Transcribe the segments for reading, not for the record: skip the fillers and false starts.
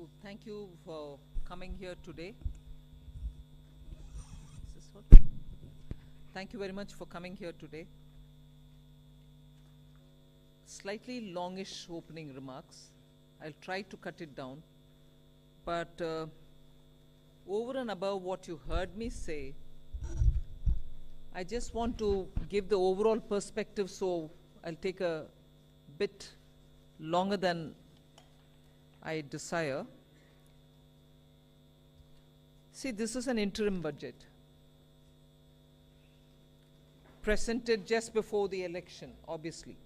So thank you for coming here today. Is this what? Thank you very much for coming here today. Slightly longish opening remarks. I'll try to cut it down. But over and above what you heard me say, I just want to give the overall perspective, so I'll take a bit longer than I desire. See, this is an interim budget presented just before the election, obviously.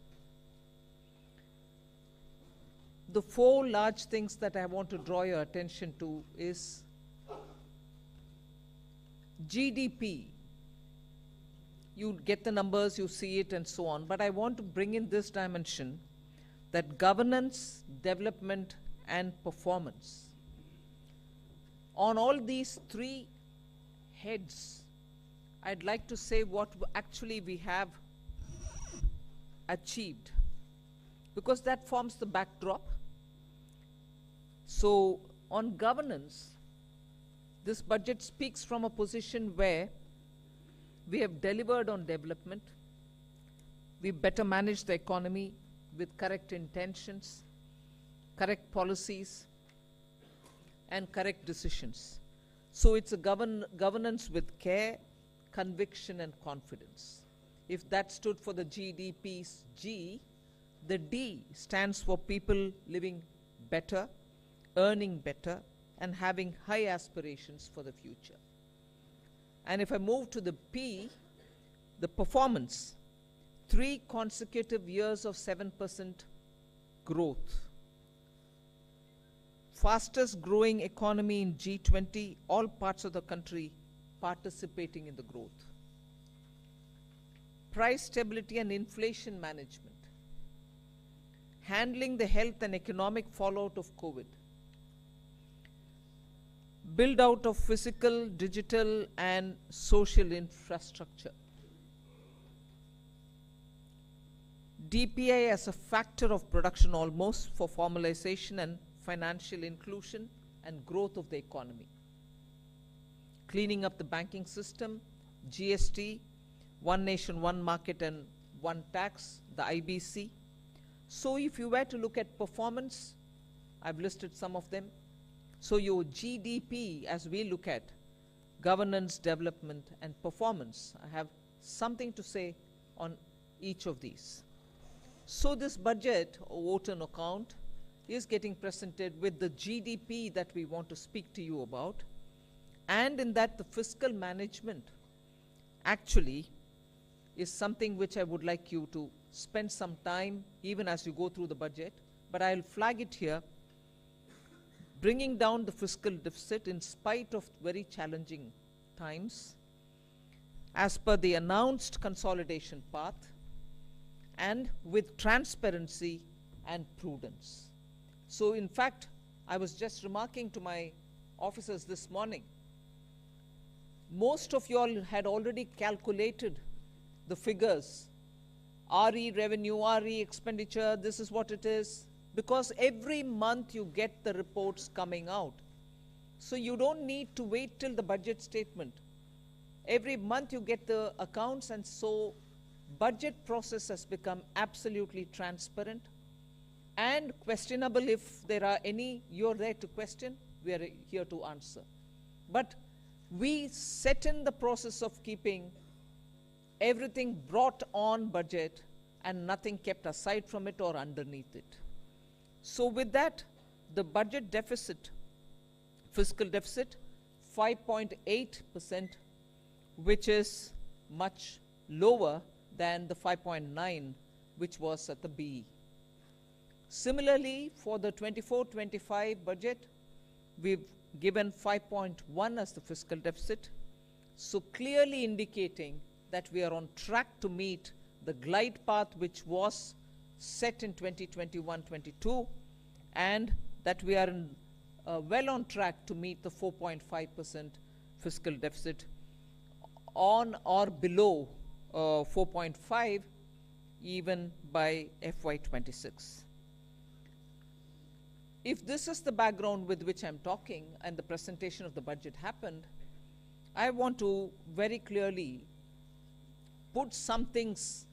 The four large things that I want to draw your attention to is GDP. You get the numbers, you see it, and so on. But I want to bring in this dimension, that governance, development, and performance. On all these three heads, I'd like to say what actually we have achieved, because that forms the backdrop. So on governance, this budget speaks from a position where we have delivered on development, we better manage the economy with correct intentions, correct policies, and correct decisions. So it's a governance with care, conviction, and confidence. If that stood for the GDP's G, the D stands for people living better, earning better, and having high aspirations for the future. And if I move to the P, the performance, 3 consecutive years of 7% growth. Fastest growing economy in G20, all parts of the country participating in the growth. Price stability and inflation management. Handling the health and economic fallout of COVID. Build out of physical, digital, and social infrastructure. DPI as a factor of production almost for formalization and financial inclusion and growth of the economy. Cleaning up the banking system, GST, one nation, one market, and one tax, the IBC. So if you were to look at performance, I've listed some of them. So your GDP, as we look at governance, development, and performance, I have something to say on each of these. So this budget, or vote on account, is getting presented with the GDP that we want to speak to you about. And in that, the fiscal management actually is something which I would like you to spend some time, even as you go through the budget. But I'll flag it here. Bringing down the fiscal deficit in spite of very challenging times, as per the announced consolidation path, and with transparency and prudence. So in fact, I was just remarking to my officers this morning, most of you all had already calculated the figures, RE revenue, RE expenditure, this is what it is, because every month you get the reports coming out. So you don't need to wait till the budget statement. Every month you get the accounts, and so budget process has become absolutely transparent and questionable. If there are any, you're there to question, we are here to answer. But we set in the process of keeping everything brought on budget and nothing kept aside from it or underneath it. So with that, the budget deficit, fiscal deficit, 5.8%, which is much lower than the 5.9, which was at the BE. Similarly, for the 24-25 budget, we've given 5.1 as the fiscal deficit, so clearly indicating that we are on track to meet the glide path which was set in 2021-22, and that we are well on track to meet the 4.5% fiscal deficit, on or below 4.5 even by FY26. if this is the background with which I'm talking and the presentation of the budget happened, I want to very clearly put some things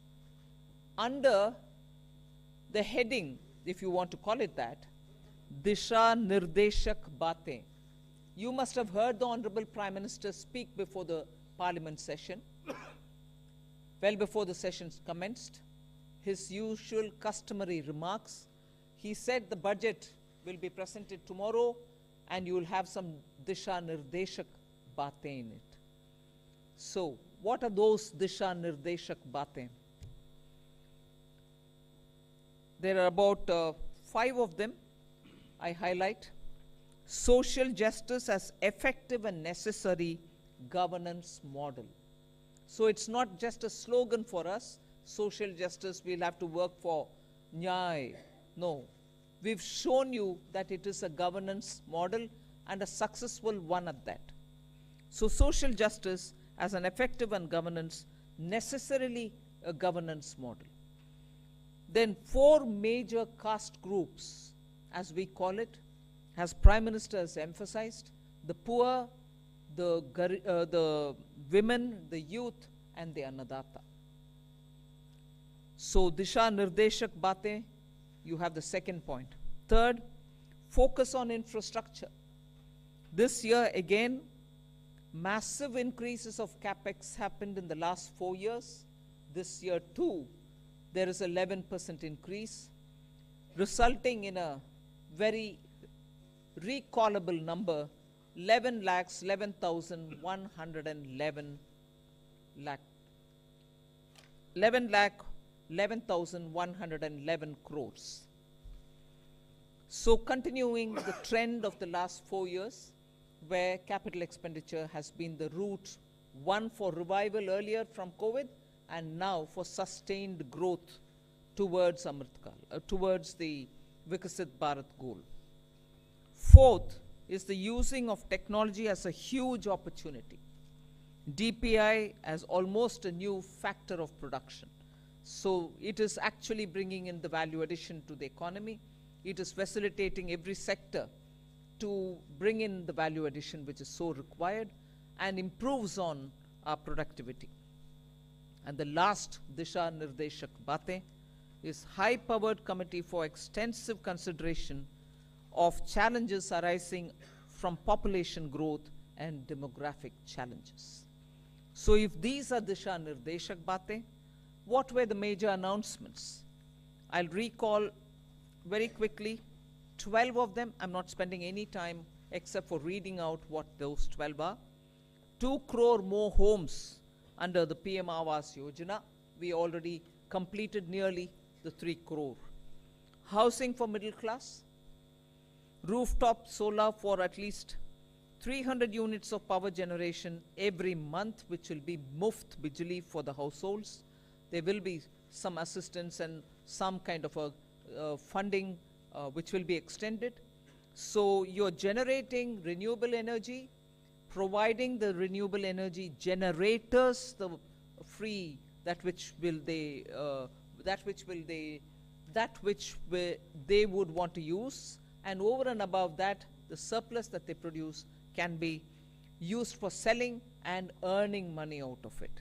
under the heading, if you want to call it that, Disha Nirdeshak Batein. You must have heard the Honorable Prime Minister speak before the Parliament session, well before the session commenced. His usual customary remarks. He said the budget will be presented tomorrow and you will have some Disha Nirdeshak Batein in it. So, what are those Disha Nirdeshak Batein? There are about 5 of them I highlight. Social justice as effective and necessary governance model. So it's not just a slogan for us, social justice, we'll have to work for Nyay. No, we've shown you that it is a governance model and a successful one at that. So social justice as an effective and governance, necessarily a governance model. Then 4 major caste groups, as we call it, as Prime Minister has emphasized, the poor, the women, the youth, and the Annadata. So Disha Nirdeshak Batein, you have the second point. Third, focus on infrastructure. This year again, massive increases of capex happened in the last 4 years. This year too, there is 11% increase, resulting in a very recallable number, 11,111 crores. So continuing the trend of the last 4 years, where capital expenditure has been the route, one for revival earlier from COVID, and now for sustained growth towards Amritkal, towards the Vikasit Bharat goal. Fourth is the using of technology as a huge opportunity. DPI as almost a new factor of production. So it is actually bringing in the value addition to the economy. It is facilitating every sector to bring in the value addition which is so required and improves on our productivity. And the last Disha Nirdeshak Batein is high-powered committee for extensive consideration of challenges arising from population growth and demographic challenges. So if these are Disha Nirdeshak Batein, what were the major announcements? I'll recall very quickly 12 of them. I'm not spending any time except for reading out what those 12 are. 2 crore more homes under the PM Awas Yojana. We already completed nearly the 3 crore. Housing for middle class. Rooftop solar for at least 300 units of power generation every month, which will be muft bijli for the households. There will be some assistance and some kind of a funding which will be extended. So you're generating renewable energy, providing the renewable energy generators the free that which they would want to use, and over and above that, the surplus that they produce can be used for selling and earning money out of it.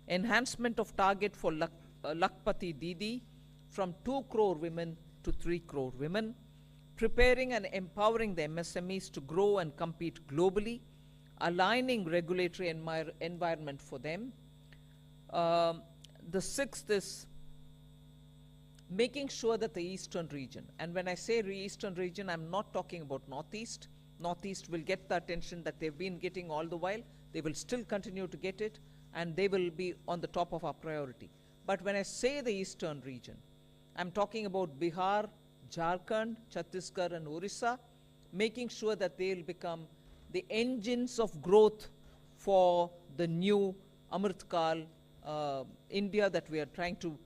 Enhancement of target for Lakpati Didi from 2 crore women to 3 crore women. Preparing and empowering the MSMEs to grow and compete globally. Aligning regulatory environment for them. The 6th is making sure that the eastern region, and when I say eastern region, I'm not talking about northeast. Northeast will get the attention that they've been getting all the while. They will still continue to get it, and they will be on the top of our priority. But when I say the eastern region, I'm talking about Bihar, Jharkhand, Chhattisgarh, and Orissa, making sure that they'll become the engines of growth for the new Amritkal India that we are trying to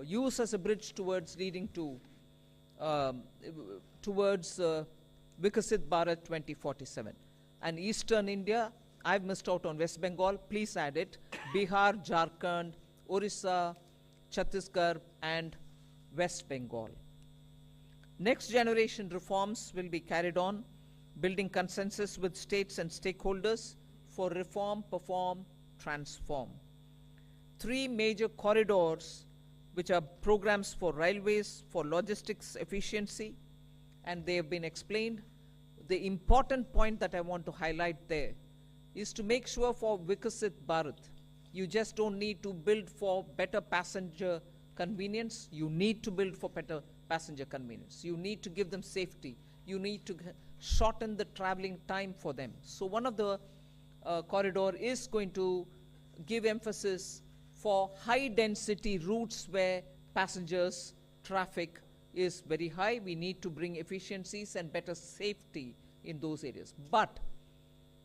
use as a bridge towards leading to Vikasit Bharat 2047. And Eastern India, I've missed out on West Bengal, please add it. Bihar, Jharkhand, Orissa, Chhattisgarh, and West Bengal. Next generation reforms will be carried on, building consensus with states and stakeholders for reform, perform, transform. 3 major corridors, which are programs for railways, for logistics efficiency, and they have been explained. The important point that I want to highlight there is to make sure for Vikasit Bharat, you just don't need to build for better passenger convenience, you need to build for better passenger convenience. You need to give them safety. You need to shorten the traveling time for them. So one of the corridor is going to give emphasis for high density routes where passengers traffic is very high. We need to bring efficiencies and better safety in those areas. But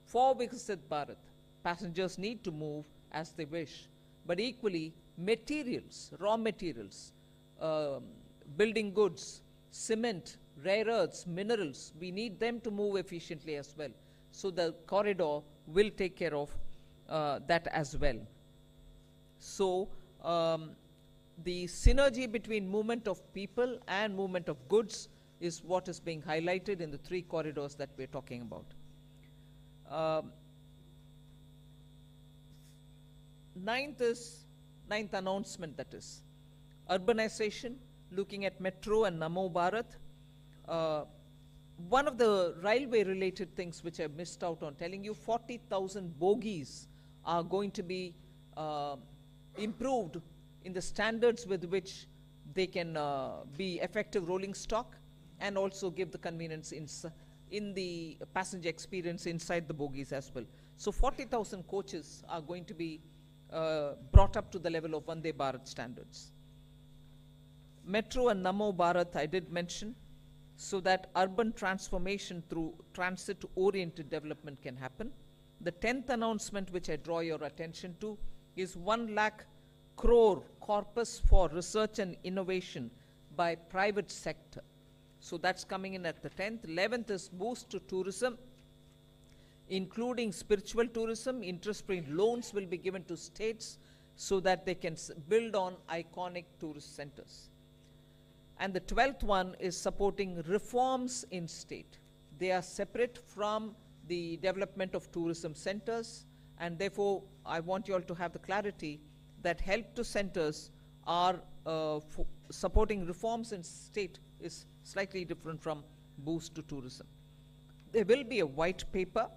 for Vikasit Bharat, passengers need to move as they wish. But equally, materials, raw materials, building goods, cement, rare earths, minerals, we need them to move efficiently as well. So the corridor will take care of that as well. So the synergy between movement of people and movement of goods is what is being highlighted in the 3 corridors that we're talking about. Ninth announcement, that is urbanization, looking at Metro and Namo Bharat. One of the railway related things which I missed out on telling you, 40,000 bogies are going to be improved in the standards with which they can be effective rolling stock and also give the convenience in the passenger experience inside the bogies as well. So 40,000 coaches are going to be brought up to the level of Vande Bharat standards. Metro and Namo Bharat I did mention, so that urban transformation through transit-oriented development can happen. The 10th announcement which I draw your attention to is 1 lakh crore corpus for research and innovation by private sector. So that's coming in at the 10th. 11th is boost to tourism, including spiritual tourism. Interest-free loans will be given to states so that they can build on iconic tourist centers. And the 12th one is supporting reforms in state. They are separate from the development of tourism centers, and therefore I want you all to have the clarity that help to centers are supporting reforms in state is slightly different from boost to tourism. There will be a white paper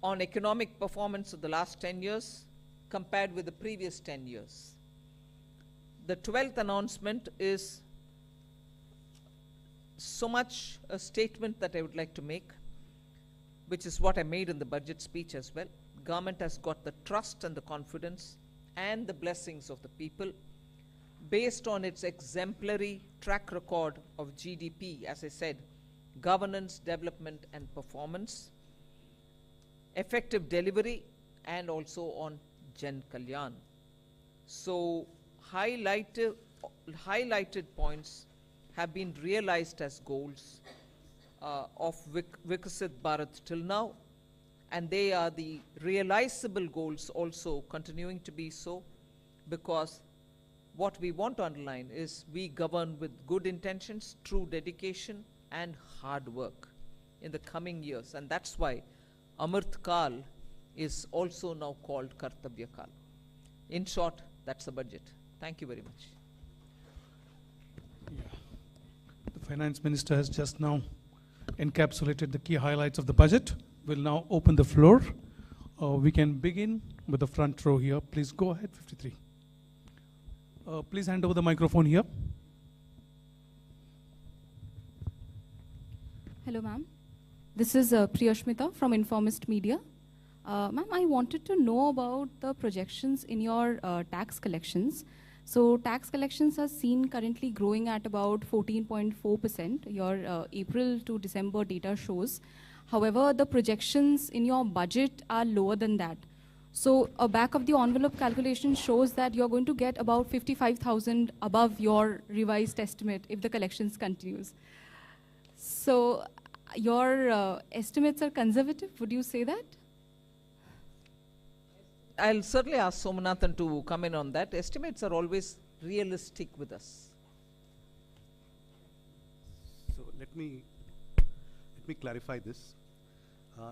on economic performance of the last 10 years compared with the previous 10 years. The 12th announcement is so much a statement that I would like to make, which is what I made in the budget speech as well. Government has got the trust and the confidence and the blessings of the people based on its exemplary track record of GDP, as I said, governance, development, and performance, effective delivery, and also on Jan Kalyan. So highlighted points have been realized as goals of Vikasit Bharat till now, and they are the realizable goals also continuing to be so, because what we want to underline is we govern with good intentions, true dedication, and hard work in the coming years, and that's why Amrit Kal is also now called Kartabya Kal. In short, that's the budget. Thank you very much. Yeah. The Finance Minister has just now encapsulated the key highlights of the budget. We'll now open the floor. We can begin with the front row here. Please go ahead, 53. Please hand over the microphone here. Hello, ma'am. This is Priyashmita from Informist Media. Ma'am, I wanted to know about the projections in your tax collections. So tax collections are seen currently growing at about 14.4%. Your April to December data shows. However, the projections in your budget are lower than that. So a back of the envelope calculation shows that you're going to get about 55,000 above your revised estimate if the collections continues. So your estimates are conservative, would you say that? I'll certainly ask Somanathan to come in on that. Estimates are always realistic with us. Let me clarify this.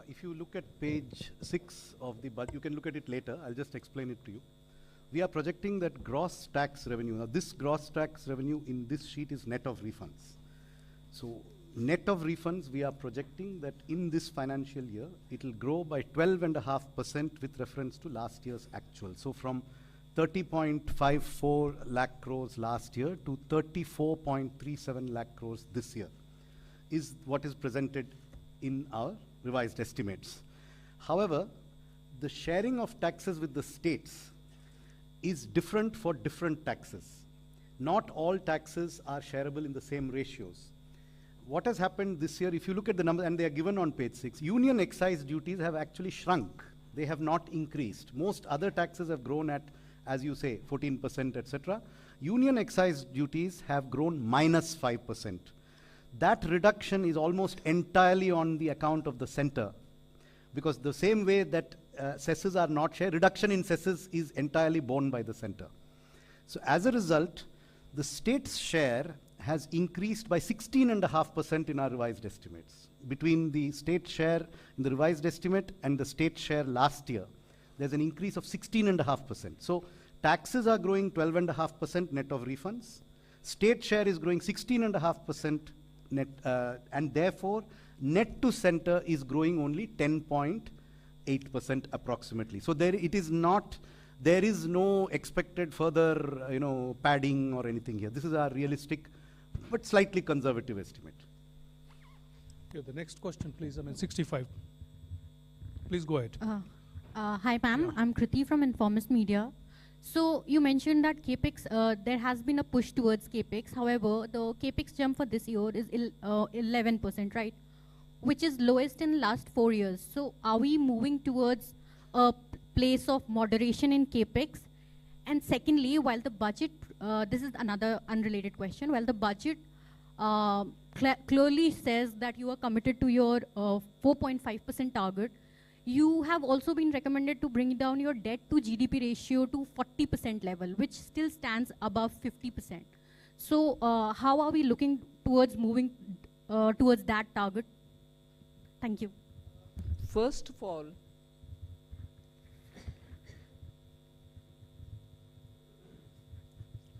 If you look at page 6 of the budget, you can look at it later. I'll just explain it to you. We are projecting that gross tax revenue. Now, this gross tax revenue in this sheet is net of refunds. So, net of refunds, we are projecting that in this financial year, it will grow by 12.5% with reference to last year's actual. So, from 30.54 lakh crores last year to 34.37 lakh crores this year is what is presented in our revised estimates. However, the sharing of taxes with the states is different for different taxes. Not all taxes are shareable in the same ratios. What has happened this year, if you look at the numbers, and they are given on page 6, union excise duties have actually shrunk. They have not increased. Most other taxes have grown at, as you say, 14%, etc. Union excise duties have grown minus 5%. That reduction is almost entirely on the account of the center, because the same way that cesses are not shared, reduction in cesses is entirely borne by the center. So as a result, the state's share has increased by 16.5% in our revised estimates. Between the state share in the revised estimate and the state share last year, there's an increase of 16.5%. So taxes are growing 12.5% net of refunds. State share is growing 16.5% net, and therefore net to center is growing only 10.8% approximately. So there is no expected further padding or anything here. This is our realistic but slightly conservative estimate. Okay, the next question, please. 65. Please go ahead. Hi, ma'am. I'm Kriti from Informist Media. So you mentioned that CAPEX, there has been a push towards CAPEX. However, the CAPEX jump for this year is 11%, right? Which is lowest in last 4 years. So are we moving towards a place of moderation in CAPEX? And secondly, while the budget, this is another unrelated question, while the budget clearly says that you are committed to your 4.5% target, you have also been recommended to bring down your debt to GDP ratio to 40% level, which still stands above 50%. So how are we looking towards moving towards that target? Thank you. First of all,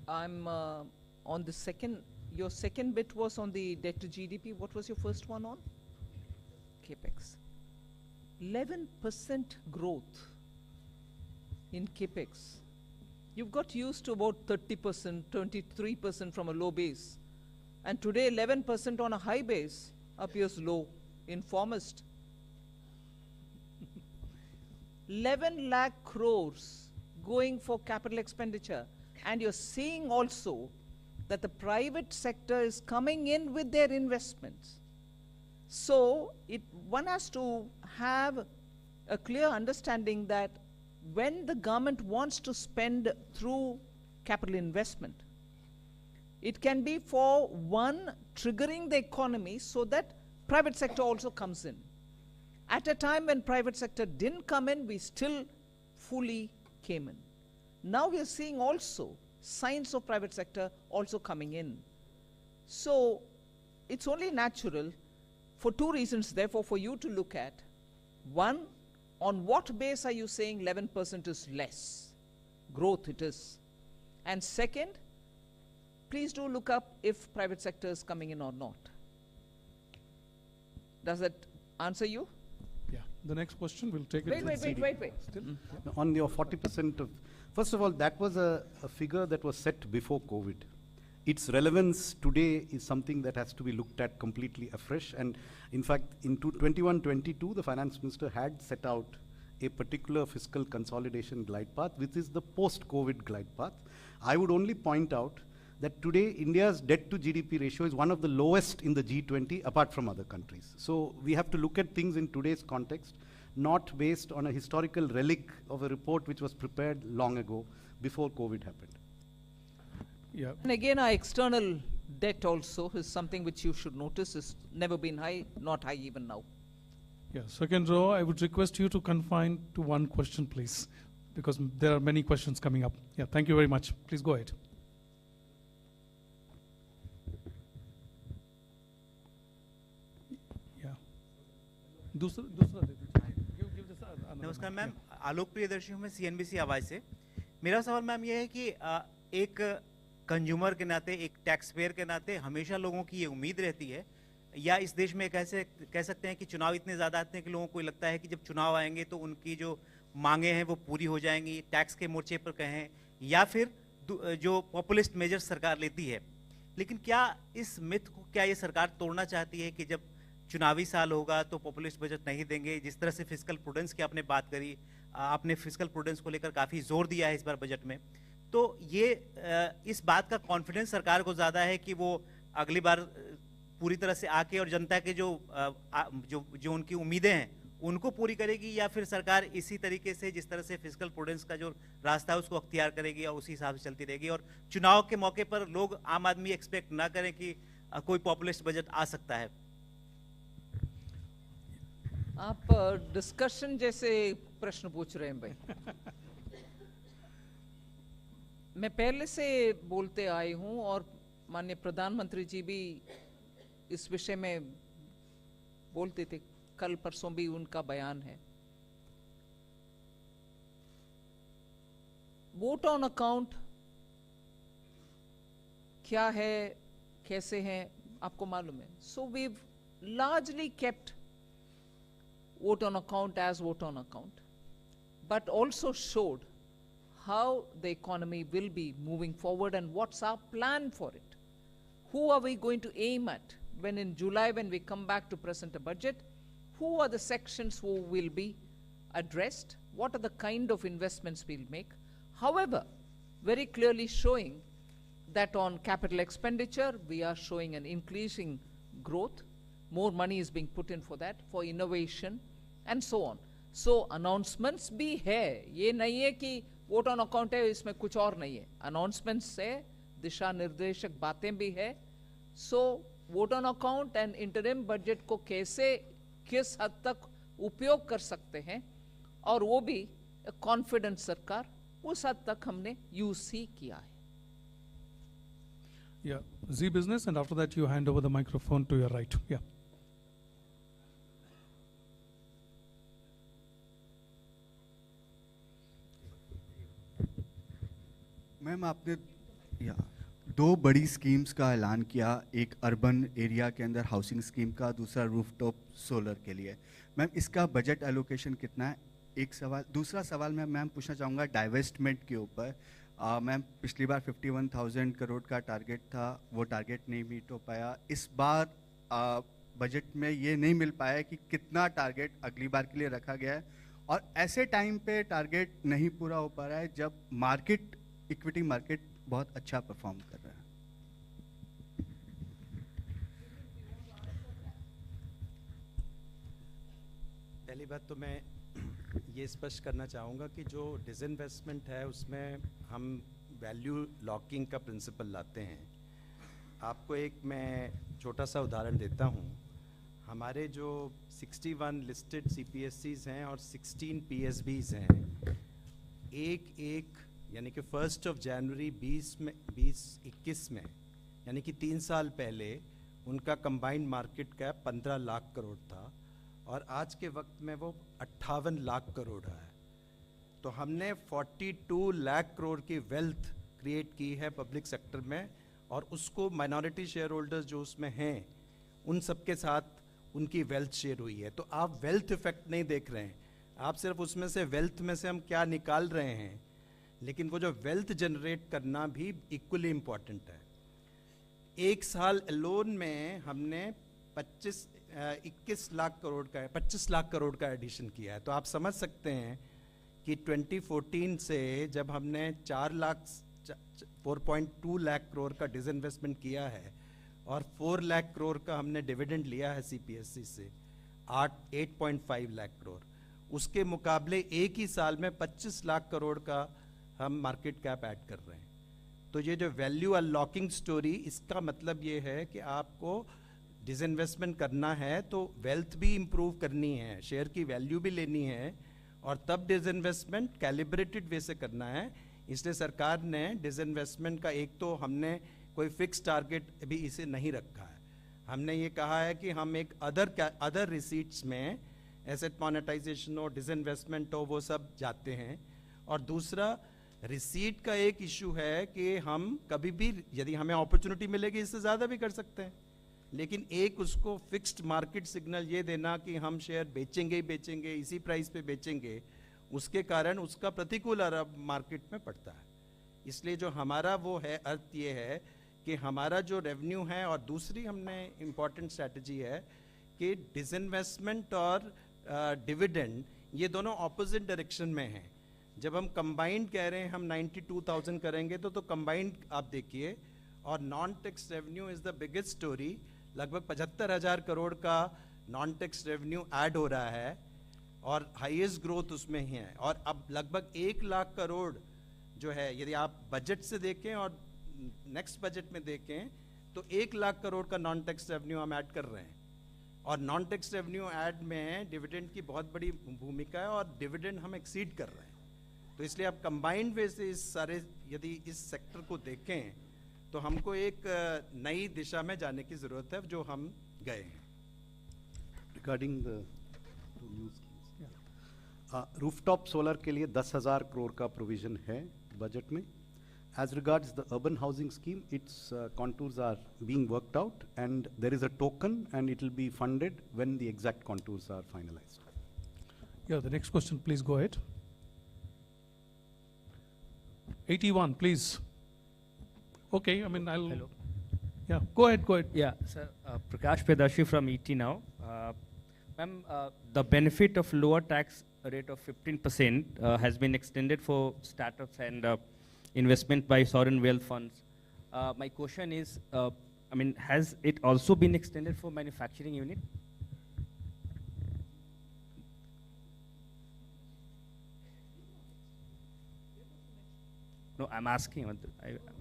I'm on the second, your second bit was on the debt to GDP. What was your first one on? CAPEX. 11% growth in CAPEX. You've got used to about 30%, 23% from a low base. And today 11% on a high base appears low, informist. 11 lakh crores going for capital expenditure. And you're seeing also that the private sector is coming in with their investments. So one has to have a clear understanding that when the government wants to spend through capital investment, it can be for one, triggering the economy so that private sector also comes in. At a time when private sector didn't come in, we still fully came in. Now we are seeing also signs of private sector also coming in. So it's only natural for two reasons, therefore, for you to look at. One, on what base are you saying 11% is less? Growth it is. And second, please do look up if private sector is coming in or not. Does that answer you? Yeah. The next question, we'll take it. Wait. Still? Now, on your 40% of, first of all, that was a figure that was set before COVID. Its relevance today is something that has to be looked at completely afresh. And in fact, in 21-22, the finance minister had set out a particular fiscal consolidation glide path, which is the post-COVID glide path. I would only point out that today India's debt to GDP ratio is one of the lowest in the G20 apart from other countries. So we have to look at things in today's context, not based on a historical relic of a report which was prepared long ago before COVID happened. Yeah. And again, our external debt also is something which you should notice is never been high, not high even now. Yeah. Second row, I would request you to confine to one question, please, because there are many questions coming up. Yeah. Thank you very much. Please go ahead. दूसरा दे दीजिए. Give this another नमस्कार mic, ma'am, yeah. आलोक प्रियदर्शी हूँ मैं CNBC आवाज़ से. मेरा सवाल ma'am ये है कि एक कंज्यूमर के नाते, एक टैक्स पेयर के नाते हमेशा लोगों की ये उम्मीद रहती है, या इस देश में कैसे कह सकते हैं कि चुनाव इतने ज़्यादा आते हैं कि लोगों को लगता है कि जब चुनाव आएंगे तो उनकी जो मांगे हैं वो पूरी हो जाएंगी, टैक्स के मोर्चे पर कहें, या फिर जो पॉपुलिस्ट मेजर्स सरकार लेती है. लेकिन क्या इस मिथ को क्या ये सरकार तोड़ना चाहती है कि जब चुनावी साल होगा तो पॉपुलिस्ट बजट नहीं देंगे? जिस तरह से फिस्कल प्रूडेंस की आपने बात करी, आपने फिस्कल प्रूडेंस को लेकर काफ़ी जोर दिया है इस बार बजट में, तो ये इस बात का कॉन्फिडेंस सरकार को ज़्यादा है कि वो अगली बार पूरी तरह से आके और जनता के जो उनकी उम्मीदें हैं उनको पूरी करेगी, या फिर सरकार इसी तरीके से जिस तरह से फिस्कल प्रूडेंस का जो रास्ता है उसको अख्तियार करेगी और उसी हिसाब से चलती रहेगी, और चुनाव के मौके पर लोग, आम आदमी एक्सपेक्ट ना करें कि कोई पॉपुलिस्ट बजट आ सकता है? आप डिस्कशन जैसे प्रश्न पूछ रहे हैं भाई. मैं पहले से बोलते आई हूं और माननीय प्रधानमंत्री जी भी इस विषय में बोलते थे, कल परसों भी उनका बयान है. वोट ऑन अकाउंट क्या है, कैसे है, आपको मालूम है. So we largely kept vote on account as vote on account, but also showed how the economy will be moving forward and what's our plan for it. Who are we going to aim at when in July, when we come back to present a budget? Who are the sections who will be addressed? What are the kind of investments we'll make? However, very clearly showing that on capital expenditure, we are showing an increasing growth. More money is being put in for that, for innovation, and so on. So announcements भी है, ये नहीं है कि vote on account है इसमें कुछ और नहीं है. announcements है, दिशा निर्देशक बातें भी है. So vote on account and interim budget को कैसे, किस हद तक उपयोग कर सकते हैं, और वो भी कॉन्फिडेंट सरकार, उस हद तक हमने यूज ही किया है. Yeah, Z Business, and after that you hand over the microphone to your right. Yeah. Ma'am, आपने दो बड़ी स्कीम्स का ऐलान किया, एक अर्बन एरिया के अंदर हाउसिंग स्कीम का, दूसरा रूफटॉप सोलर के लिए. मैम, इसका बजट एलोकेशन कितना है? एक सवाल. दूसरा सवाल मैं मैम पूछना चाहूँगा डाइवेस्टमेंट के ऊपर. मैम, पिछली बार 51,000 करोड़ का टारगेट था, वो टारगेट नहीं मीट हो पाया. इस बार बजट में ये नहीं मिल पाया कि कितना टारगेट अगली बार के लिए रखा गया है, और ऐसे टाइम पे टारगेट नहीं पूरा हो पा रहा है जब मार्केट, इक्विटी मार्केट बहुत अच्छा परफॉर्म कर रहा है. पहली बात तो मैं ये स्पष्ट करना चाहूँगा कि जो डिसइन्वेस्टमेंट है उसमें हम वैल्यू लॉकिंग का प्रिंसिपल लाते हैं. आपको एक मैं छोटा सा उदाहरण देता हूँ. हमारे जो 61 लिस्टेड CPSCs हैं और 16 PSBs हैं, एक यानी कि 1 जनवरी 2021 में, यानी कि 3 साल पहले उनका combined market cap 15 lakh crore था, और आज के वक्त में वो 58 लाख करोड़ है. तो हमने 42 लाख करोड़ की वेल्थ क्रिएट की है पब्लिक सेक्टर में, और उसको माइनॉरिटी शेयर होल्डर्स जो उसमें हैं उन सब के साथ उनकी वेल्थ शेयर हुई है. तो आप वेल्थ इफेक्ट नहीं देख रहे हैं, आप सिर्फ उसमें से वेल्थ में से हम क्या निकाल रहे हैं, लेकिन वो जो वेल्थ जनरेट करना भी इक्वली इम्पॉर्टेंट है. एक साल अलोन में हमने 21 लाख करोड़ का 25 लाख करोड़ का एडिशन किया है. तो आप समझ सकते हैं कि 2014 से जब हमने 4.2 लाख करोड़ का डिसइन्वेस्टमेंट किया है और 4 लाख करोड़ का हमने डिविडेंड लिया है CPSC से, 8.5 लाख करोड़, उसके मुकाबले एक ही साल में 25 लाख करोड़ का हम मार्केट कैप ऐड कर रहे हैं. तो ये जो वैल्यू अनलॉकिंग स्टोरी, इसका मतलब ये है कि आपको डिसइन्वेस्टमेंट करना है तो वेल्थ भी इम्प्रूव करनी है, शेयर की वैल्यू भी लेनी है, और तब डिसइन्वेस्टमेंट कैलिब्रेटेड वे से करना है. इसलिए सरकार ने डिसइन्वेस्टमेंट का एक तो हमने कोई फिक्स टारगेट अभी इसे नहीं रखा है. हमने ये कहा है कि हम एक अदर रिसीट्स में एसेट मोनेटाइजेशन हो, डिसइन्वेस्टमेंट हो, वो सब जाते हैं। और दूसरा रिसीट का एक इशू है कि हम कभी भी यदि हमें अपॉर्चुनिटी मिलेगी इससे ज़्यादा भी कर सकते हैं, लेकिन एक उसको फिक्स्ड मार्केट सिग्नल ये देना कि हम शेयर बेचेंगे ही बेचेंगे, इसी प्राइस पे बेचेंगे, उसके कारण उसका प्रतिकूल असर मार्केट में पड़ता है। इसलिए जो हमारा वो है अर्थ ये है कि हमारा जो रेवेन्यू है, और दूसरी हमने इम्पॉर्टेंट स्ट्रैटेजी है कि डिसइन्वेस्टमेंट और डिविडेंड ये दोनों ऑपोजिट डायरेक्शन में हैं। जब हम कंबाइंड कह रहे हैं हम 92,000 करेंगे तो कंबाइंड आप देखिए, और non tax revenue is the biggest story. लगभग 75,000 करोड़ का नॉन टैक्स रेवेन्यू ऐड हो रहा है और हाईएस्ट ग्रोथ उसमें ही है। और अब लगभग 1 लाख करोड़ जो है, यदि आप बजट से देखें और नेक्स्ट बजट में देखें तो 1 लाख करोड़ का नॉन टैक्स रेवेन्यू हम ऐड कर रहे हैं। और नॉन टैक्स रेवेन्यू ऐड में डिविडेंड की बहुत बड़ी भूमिका है और डिविडेंड हम एक्सीड कर रहे हैं। तो इसलिए आप कंबाइंड वे से इस सारे यदि इस सेक्टर को देखें तो हमको एक नई दिशा में जाने की ज़रूरत है, जो हम गए हैं। Regarding the new schemes, rooftop solar के लिए 10,000 करोड़ का प्रोविजन है बजट में। As regards the urban housing scheme, its contours are being worked out, and there is a token, and it will be funded when the exact contours are finalized. Yeah, the next question, please go ahead. 81, please. Okay, I mean, I'll... Hello. Yeah, go ahead, go ahead. Yeah, sir. Prakash Pedashi from ET now. Ma'am, the benefit of lower tax rate of 15% has been extended for startups and investment by sovereign wealth funds. My question is, I mean, has it also been extended for manufacturing unit? No, I'm asking, I'm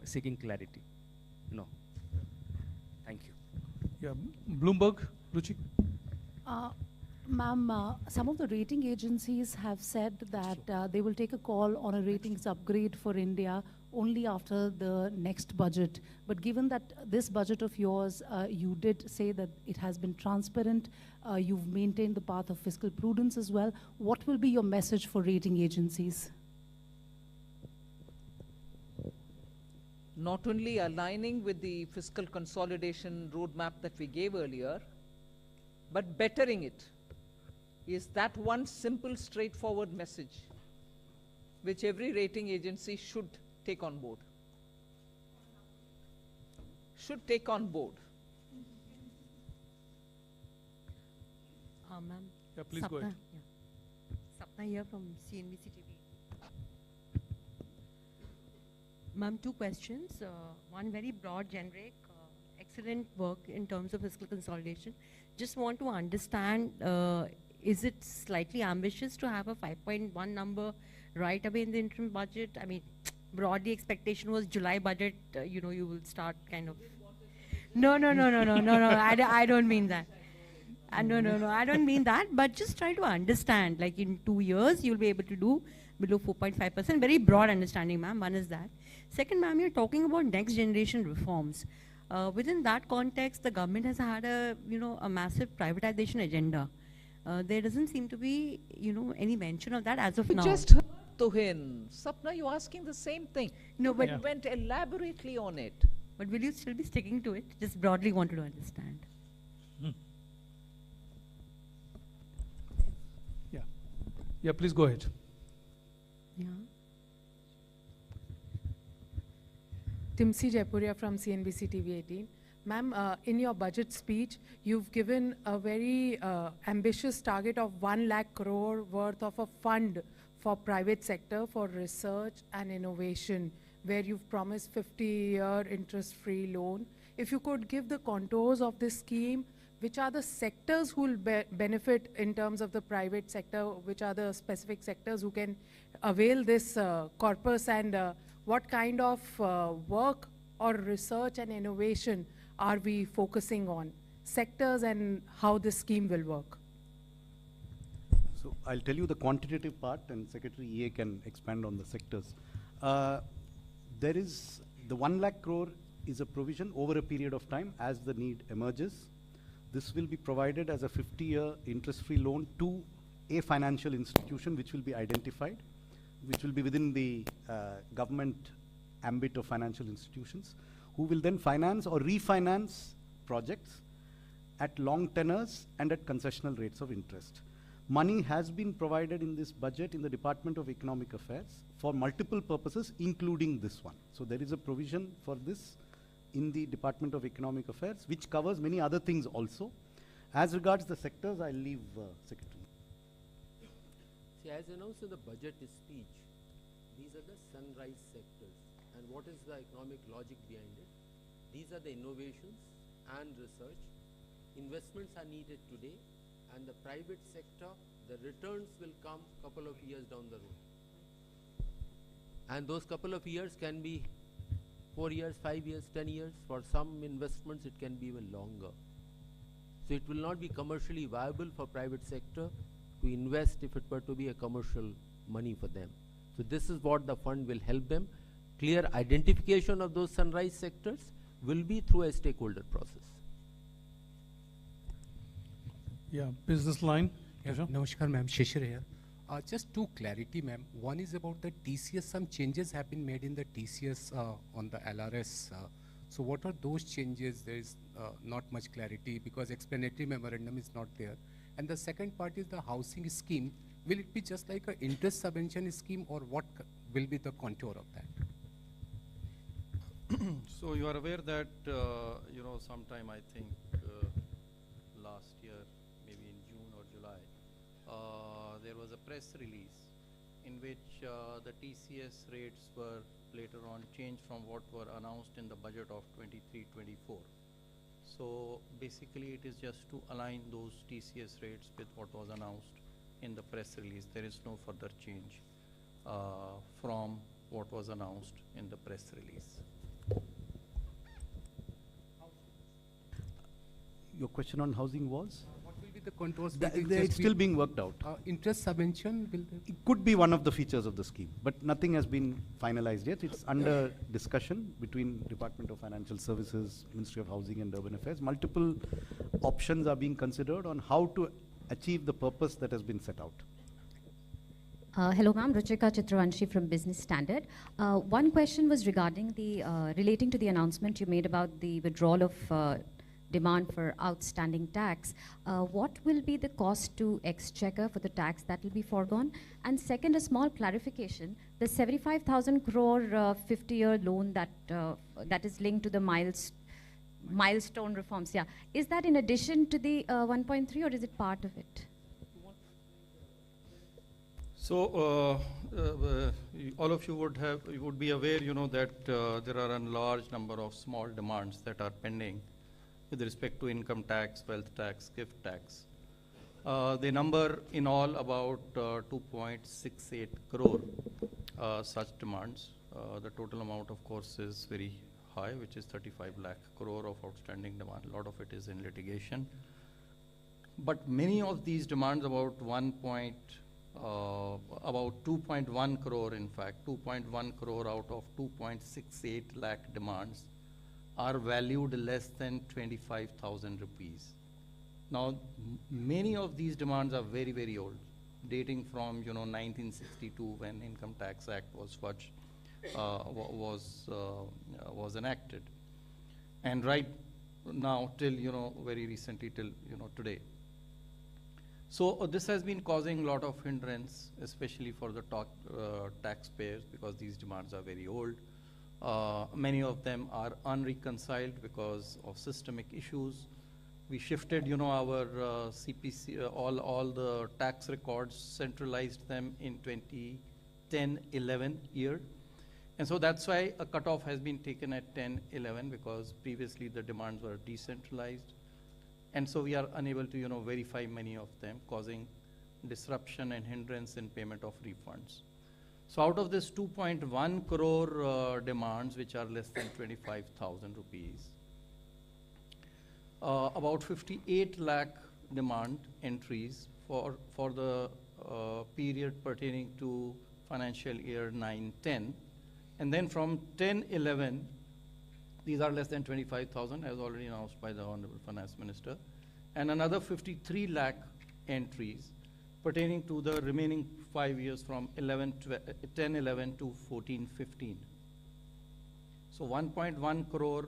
seeking clarity. No. Thank you. Yeah, Bloomberg, Ruchi. Ma'am, some of the rating agencies have said that they will take a call on a ratings upgrade for India only after the next budget. But given that this budget of yours, you did say that it has been transparent, you've maintained the path of fiscal prudence as well, what will be your message for rating agencies? Not only aligning with the fiscal consolidation roadmap that we gave earlier, but bettering it. Is that one simple, straightforward message which every rating agency should take on board? Should take on board. Ma'am. Yeah, please go ahead. Yeah. Sapna here from CNBC TV. Ma'am, 2 questions. One very broad, generic, excellent work in terms of fiscal consolidation. Just want to understand, is it slightly ambitious to have a 5.1 number right away in the interim budget? I mean, broadly expectation was July budget, you know, you will start kind of... No, I don't mean that. No, I don't mean that, but just try to understand, like in 2 years, you'll be able to do below 4.5%. Very broad understanding, ma'am. One is that. Second, ma'am, you're talking about next generation reforms. Within that context, the government has had a, you know, a massive privatization agenda. There doesn't seem to be, you know, any mention of that as of now. Just heard to him. Sapna, you're asking the same thing. No, but you went elaborately on it. But will you still be sticking to it? Just broadly wanted to understand. Yeah, please go ahead. Yeah. Timsi Jaipuria from CNBC TV 18. Ma'am, in your budget speech, you've given a very ambitious target of 1 lakh crore worth of a fund for private sector for research and innovation, where you've promised 50-year interest-free loan. If you could give the contours of this scheme, which are the sectors who will benefit in terms of the private sector, which are the specific sectors who can avail this corpus, and what kind of work or research and innovation are we focusing on? Sectors and how this scheme will work. So I'll tell you the quantitative part, and Secretary EA can expand on the sectors. There is the 1 lakh crore is a provision over a period of time as the need emerges. This will be provided as a 50-year interest-free loan to a financial institution which will be identified, which will be within the government ambit of financial institutions, who will then finance or refinance projects at long tenors and at concessional rates of interest. Money has been provided in this budget in the Department of Economic Affairs for multiple purposes, including this one. So there is a provision for this in the Department of Economic Affairs, which covers many other things also. As regards the sectors, I'll leave Secretary. See, as announced in the budget speech, these are the sunrise sectors. And what is the economic logic behind it? These are the innovations and research. Investments are needed today, and the private sector, the returns will come couple of years down the road. And those couple of years can be 4 years, 5 years, 10 years. For some investments, it can be even longer. So it will not be commercially viable for private sector to invest if it were to be a commercial money for them. So this is what the fund will help them. Clear identification of those sunrise sectors will be through a stakeholder process. Yeah, business line. Yeah, Namaskar, ma'am. Shishir here. Just two clarity, ma'am. One is about the TCS. Some changes have been made in the TCS on the LRS. So what are those changes? There is not much clarity because explanatory memorandum is not there. And the second part is the housing scheme. Will it be just like an interest subvention scheme, or what will be the contour of that? So you are aware that, sometime I think last year, maybe in June or July, there was a press release in which the TCS rates were later on changed from what were announced in the budget of 23-24. So basically it is just to align those TCS rates with what was announced in the press release. There is no further change from what was announced in the press release. Your question on housing was? What will be the contours? It's still being worked out. Interest subvention will there? It could be one of the features of the scheme, but nothing has been finalized yet. It's under discussion between Department of Financial Services, Ministry of Housing and Urban Affairs. Multiple options are being considered on how to achieve the purpose that has been set out. Hello, ma'am. Ruchika Chitravanshi from Business Standard. One question was regarding the relating to the announcement you made about the withdrawal of demand for outstanding tax. What will be the cost to Exchequer for the tax that will be foregone? And second, a small clarification: the 75,000 crore 50-year loan that is linked to the milestone reforms. Yeah, is that in addition to the 1.3, or is it part of it? So all of you would be aware, that there are a large number of small demands that are pending with respect to income tax, wealth tax, gift tax. They number in all about 2.68 crore such demands. The total amount, of course, is very high, which is 35 lakh crore of outstanding demand. A lot of it is in litigation. But many of these demands, about 2.1 crore, in fact, 2.1 crore out of 2.68 lakh demands are valued less than 25,000 rupees. Now, many of these demands are very, very old, dating from 1962, when Income Tax Act was was enacted, and right now till very recently till today. So this has been causing a lot of hindrance, especially for the taxpayers, because these demands are very old. Many of them are unreconciled because of systemic issues. We shifted, our CPC, all the tax records, centralized them in 2010-11 year. And so that's why a cutoff has been taken at 10-11, because previously the demands were decentralized. And so we are unable to, verify many of them, causing disruption and hindrance in payment of refunds. So out of this 2.1 crore demands, which are less than 25,000 rupees, about 58 lakh demand entries for the period pertaining to financial year 9-10. And then from 10-11, these are less than 25,000, as already announced by the Honorable Finance Minister, and another 53 lakh entries pertaining to the remaining 5 years from 10-11 to 14-15. So 1.1 crore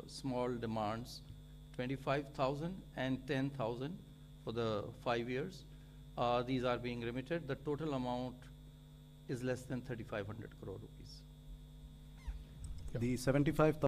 small demands, 25,000 and 10,000 for the 5 years. These are being remitted. The total amount is less than 3,500 crore rupees. The 75,000